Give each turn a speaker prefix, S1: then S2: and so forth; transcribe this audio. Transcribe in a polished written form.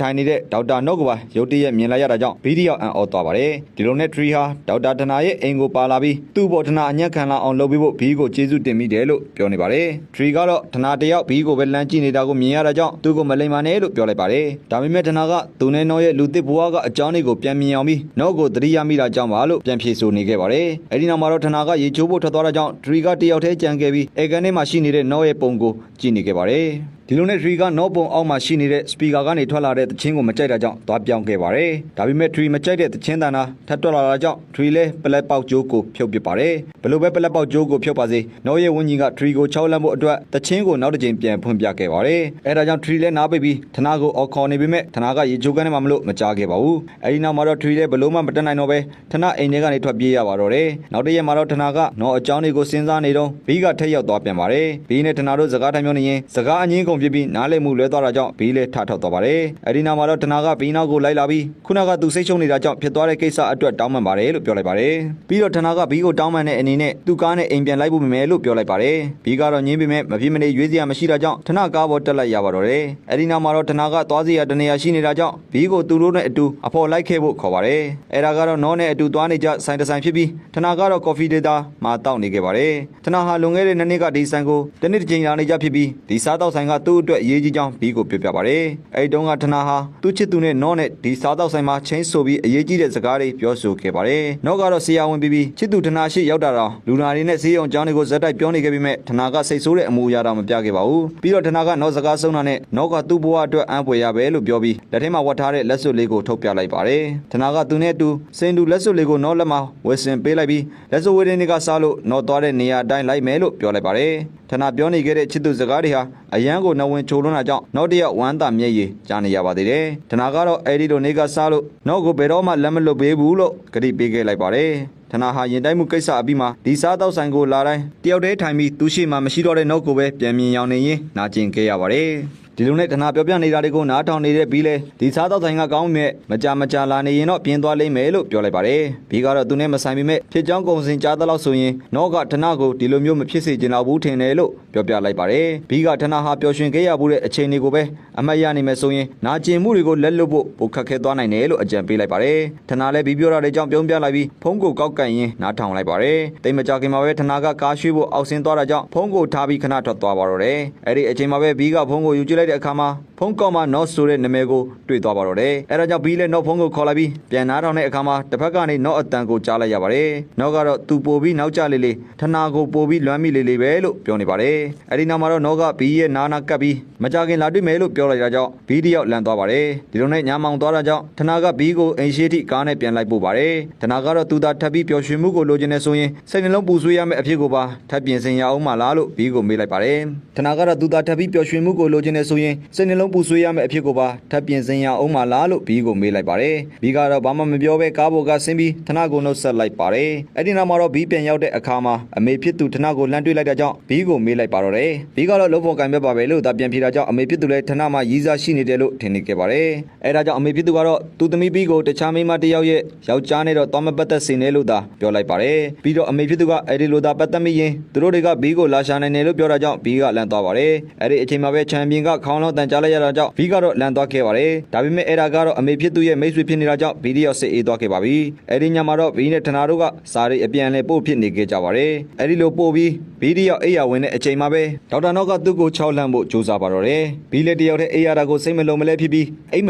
S1: ထိုင်နေတဲ့ဒေါက်တာနော့ကပါရုတ်တရက်မြင်လိုက်ရတာကြောင့်ဗီဒီယိုအန်အော်သွားပါတယ်ဒီလိုနဲ့ထရီဟာဒေါက်တာဌာနရဲ့အိမ်ကိုပါလာပြီးသူ့ဘော်ဌာနအညံ့ခံလာအောင်လုပ်ပေးဖို့ဘီကိုကျေးဇူးတင်မိတယ်လို့ပြောနေပါတယ်ထရီကတော့ဌာနတယောက်ဘီကိုပဲလမ်းကြည့်နေတာကိုမြင်ရတာကြောင့်သူ့ကိုမလိမ္မာနဲ့လို့ပြောလိုက်ပါတယ်ဒါပေမဲ့ဌာနကသူနဲ့နော့ရဲ့လူသစ်ဘဝကအကြောင်းတွေကိုပြန်မြင်အောင်ပြီးနော့ကိုသတိရမိတာကြောင့်ပါလို့ပြန်ဖြေဆိုနေခဲ့ပါတယ်အဲဒီနောက်မှာတော့ဌာနကရေချိုးဖို့ထွက်သွားတာကြောင့်ထရီကတယောက်တည်းကြံခဲ့ပြီးအေကန်ထဲမှာရှိနေတဲ့နော့ရဲ့ပုံကိုကြည့်နေခဲ့ပါတယ်ဒီလိုနဲ့ထရီကနော့ပုံအောက်မှာရှိနေတဲ့စပီကာကနေထွက်လာတဲ့သချင်းကိုမကြိုက်တာကြောင့်သွားပြောင်းခဲ့ပါတယ်ဒါပေမဲ့ထရီမကြိုက်တဲ့သချင်းတန်တာထပ်ထွက်လာတာကြောင့်ထရီလဲပလက်ပေါက်ကျိုးကိုဖြုတ်ပစ်ပါတယ်ဘလို့ပဲပလက်ပေါက်ကျိုးကိုဖြုတ်ပါစေနော့ရဲ့ဝင်းကြီးကထရီကို6လမ်းဖို့အတွက်သချင်းကိုနောက်တစ်ကြိမ်ပြန်ဖွင့်ပြခဲ့ပါတယ်အဲဒါကြောင့်ထရီလဲနားပိတ်ပြီးဌာနကိုအော်ခေါ်နေပေမဲ့ဌာနကရေချိုးကန်းထဲမှာမလို့မကြားခဲ့ပါဘူးအဲဒီနောက်မှာတော့ထရီလဲဘလို့မှမတက်နိုင်တော့ပဲဌာနအိမ်ထဲကနေထွက်ပြေးရပါတော့တယ်နောက်တစ်ရက်မှာတော့ဌာနကနော့အကြောင်းတွေကိုစဉ်းစားနေတော့ဘီကထက်ရောက်သွားပြန်ပါတယ်ဘီနဲ့ဌာနတို့စကားထိုင်ပြောနေရင်စကားအငင်းကုန်ဖြစ်ပြီးနားလည်မှုလွဲသွားတာကြောင့်ဘီလည်းထထောက်သွားပါတယ်အဲဒီနောက်မှာတော့ဌာနကဘီနောက်ကိုလိုက်လာပြီးခုနကသူစိတ်ရှုံနေတာကြောင့်ဖြစ်သွားတဲ့ကိစ္စအတွက်တောင်းပန်ပါတယ်လို့ပြောလိုက်ပါတယ်ပြီးတော့ဌာနကဘီကိုတောင်းပန်တဲ့အနေနဲ့သူ့ကားနဲ့အိမ်ပြန်လိုက်ဖို့မယ်လို့ပြောလိုက်ပါတယ်ဘီကတော့ညင်းပေမဲ့မဖြစ်မနေရွေးစရာမရှိတာကြောင့်ဌာနကားပေါ်တက်လိုက်ရပါတော့တယ်အဲဒီနောက်မှာတော့ဌာနကသွားစီရတနေရာရှိနေတာကြောင့်ဘီကိုသူတို့နဲ့အတူအဖော်လိုက်ခဲ့ဖို့ခေါ်ပါတယ်အဲဒါကတော့နောနဲ့အတူသွားနေကြဆိုင်တဆိုင်ဖြစ်ပြီးဌာနကတော့ကော်ဖီဒေတာမှာတောက်နေခဲ့ပါတယ်ဌာနဟာလွန်ခဲ့တဲ့နှစ်နှစ်ကဒီဆိုင်ကိုတနေ့တစ်ချိန်လာနေကြဖြစ်ပြီးဒီစားတောက်ဆိုင်ကသူ့အတွက်အရေးကြီးကြောင်းဘီကိုပြောပြပါတယ်အဲဒီတုန်းကဌာနဟာသူ့ချစ်သူနဲ့နောနဲ့ဒီစားတောက်ဆိုင်မှာချင်းဆိုပြီးအရေးကြီးတဲ့စကားတွေပြောဆိုခဲ့ပါတယ်နောကတော့ဆရာဝန်ပြီးချစ်သူဌာနရှိရောက်တာတော့လူနာတွေနဲ့ဈေးအောင်ကြောင်းတွေကိုဇက်တိုက်ပြောနေခဲ့ပြီးမဲ့ဌာနကစိတ်ဆိုးတဲ့အမူအရာတော့မပြခဲ့ပါဘူးပြီးတော့ဌာနကနောစကားဆုံးတာနဲ့နောကသူ့ဘဝအတွက်အံ့ဖွယ်ရပဲလို့ပြောပြီးလက်ထဲမှာဝတ်ထားတဲ့လက်စွပ်လေးကိုထုတ်ပြလိုက်ပါတယ်ဌာနကသူနဲ့အတူစင်တူလက်စွပ်လေးကိုနောလက်မှာဝယ်ဆင်ပေးလိုက်ပြီးလက်စွပ်ဝယ်တဲ့နေ့ကစားလို့နောသွားတဲ့နေရာအတိုင်းလိုက်မယ်လို့ပြောလိုက်ပါတယ်ဌာနပြောနေခဲ့တဲ့ချစ်သူစကားတွေဟာအရန်ကိုနဝင်ချိုလွန်းတာကြောင့်နောက်တရဝမ်းသာမျက်ရည်ကြားနေရပါသေးတယ်ဌာနကတော့အဲဒီလိုနေကစားလို့နောကိုဘယ်တော့မှလက်မလွတ်ပေးဘူးလို့ကတိပေးခဲ့လိုက်ပါတယ်ဌာနဟာရင်တိုက်မှုကိစ္စအပြီးမှာဒီစားတောက်ဆိုင်ကိုလာတိုင်းတယောက်တည်းထိုင်ပြီးသူရှိမှမရှိတော့တဲ့နော့ကိုပဲပြန်မြင်ရောင်နေရင်နာကျင်ခဲ့ရပါတယ်ဒီလိုနဲ့ဌာနပြောပြနေတာတွေကိုနားထောင်နေတဲ့ဘီလဲဒီစားတော့ဆိုင်ကကောင်းမြဲမကြလာနေရင်တော့ပြင်းသွားလိမ့်မယ်လို့ပြောလိုက်ပါတယ်ဘီကတော့သူနဲ့မဆိုင်ပေမဲ့ဖြစ်ကြောင်းကုံစင်ကြားသလောက်ဆိုရင်နော့ကဌာနကိုဒီလိုမျိုးမဖြစ်စေချင်တော့ဘူးထင်တယ်လို့ပြောပြလိုက်ပါတယ်ဘီကဌာနဟာပျော်ရွှင်ခဲ့ရမှုတဲ့အခြေအနေကိုပဲအမှတ်ရနိုင်မယ်ဆိုရင်နာကျင်မှုတွေကိုလက်လွတ်ဖို့ပိုခက်ခဲသွားနိုင်တယ်လို့အကြံပေးလိုက်ပါတယ်ဌာနလည်းဘီပြောတာတွေကြောင့်ပြုံးပြလိုက်ပြီးဖုန်းကိုကောက်ကန်ရင်းနားထောင်လိုက်ပါတယ်တိတ်မကြခင်မှာပဲဌာနကကားရွှေ့ဖို့အောက်ဆင်းသွားတာကြောင့်ဖုန်းကိုထားပြီးခဏထွက်သွားပါတော့တယ်အဲ့ဒီအချိန်မှာပဲဘီကဖုန်းကိုယူကြည့်လိုက်တဲ့အခါမှာဖုန်းကောက်မှာနော့ဆိုတဲ့နာမည်ကိုတွေ့သွားပါတော့တယ်အဲဒါကြောင့်ဘီလည်းနော့ဖုန်းကိုခေါ်လိုက်ပြီးပြန်နားထောင်တဲ့အခါမှာတစ်ဖက်ကနေနော့အတန်ကိုကြားလိုက်ရပါတယ်နော့ကတော့သူပို့ပြီးနောက်ကျလေလေဌာနကိုပို့ပြီးလွမ်းမိလေလေပဲလို့ပြောနေပါတယ်အဲဒီနောက်မှာတော့နော့ကဘီရဲ့နားကပ်ပြီးမကြခင်လာတွေ့မယ်လို့ပြောလိုက်တာကြောင့်ဘီတယောက်လန့်သွားပါတယ်ဒီလိုနဲ့ညာမောင်သွားတာကြောင့်ဌာနကဘီကိုအိမ်ရှိထိကားနဲ့ပြန်လိုက်ပို့ပါတယ်ဌာနကတော့သူသာထပ်ပြီးပျော်ရွှင်မှုကိုလိုချင်နေဆိုရင်စိတ်နှလုံးပူဆွေးရမယ့်အဖြစ်ကိုပါထပ်ပြင်ဆင်ရအောင်မလားလို့ဘီကိုမေးလိုက်ပါတယ်ဌာနကတော့သူသာထပ်ပြီးပျော်ရွှင်မှုကိုလိုချင်နေဆိုရင်စိတ်နှလုံးပူဆွေးရမယ့်အဖြစ်ကိုပါထပ်ပြင်ဆင်ရအောင်မလားလို့ဘီကိုမေးလိုက်ပါတယ်ဘီကတော့ဘာမှမပြောဘဲကားပေါ်ကဆင်းပြီးဌာနကိုနှုတ်ဆက်လိုက်ပါတယ်အဲ့ဒီနောက်မှာတော့ဘီပြန်ရောက်တဲ့အခါမှာအမေဖြစ်သူဌာနကိုလှမ်းတွေ့လိုက်တာကြောင့်ဘီကိုမေးလိုက်ပါတော့တယ်ဘီကတော့လုံးဖို့ကံပြတ်ပါပဲလို့သာပြန်ဖြေတာကြောင့်အမေဖြစ်သူလည်းဌာနမှာရည်စားရှိနေတယ်လို့ထင်နေခဲ့ပါတယ်အဲ့ဒါကြောင့်အမေဖြစ်သူကတော့သူ့သမီးဘီကိုတခြားမိန်းမတစ်ယောက်ရဲ့ယောက်ျားနဲ့တော့တောင်းမပတ်သက်စေနဲ့လို့သာပြောလိုက်ပါတယ်ပြီးတော့အမေဖြစ်သူကအဲ့ဒီလိုသာပတ်သက်မိရင်သူတို့တွေကဘီကိုလာရှာနိုင်တယ်လို့ပြောတာကြောင့်ဘီကလန့်သွားပါတယ်အဲ့ဒီအချိန်မှာပဲချန်ပီယံကခေါင်းလုံးတန်ကြားလိုက်ရတာကြောင့်ဘီကတော့လန့်သွားခဲ့ပါတယ်ဒါပေမဲ့အဲ့ဒါကတော့အမေဖြစ်သူရဲ့မိတ်ဆွေဖြစ်နေတာကြောင့်ဘီတယောက်စစ်အေးသွားခဲ့ပါပြီအဲ့ဒီညမှာတော့ဘီနဲ့ဌာနတို့ကစာရိတ်အပြန်လဲပို့ဖြစ်နေခဲ့ကြပါတယ်အဲ့ဒီလိုပို့ပြီးဘီတယောက်အိယာဝင်တဲ့အချိန်မှာပဲဒေါက်တာနော့ကသူ့ကို6လန့်ဖို့ကြိုးစားပါတော့တယ်ဘီလည်းတယောက်တည်းအေးရတာကိုစိတ်မလုံးမလဲဖြစ်ပြီးအိမ်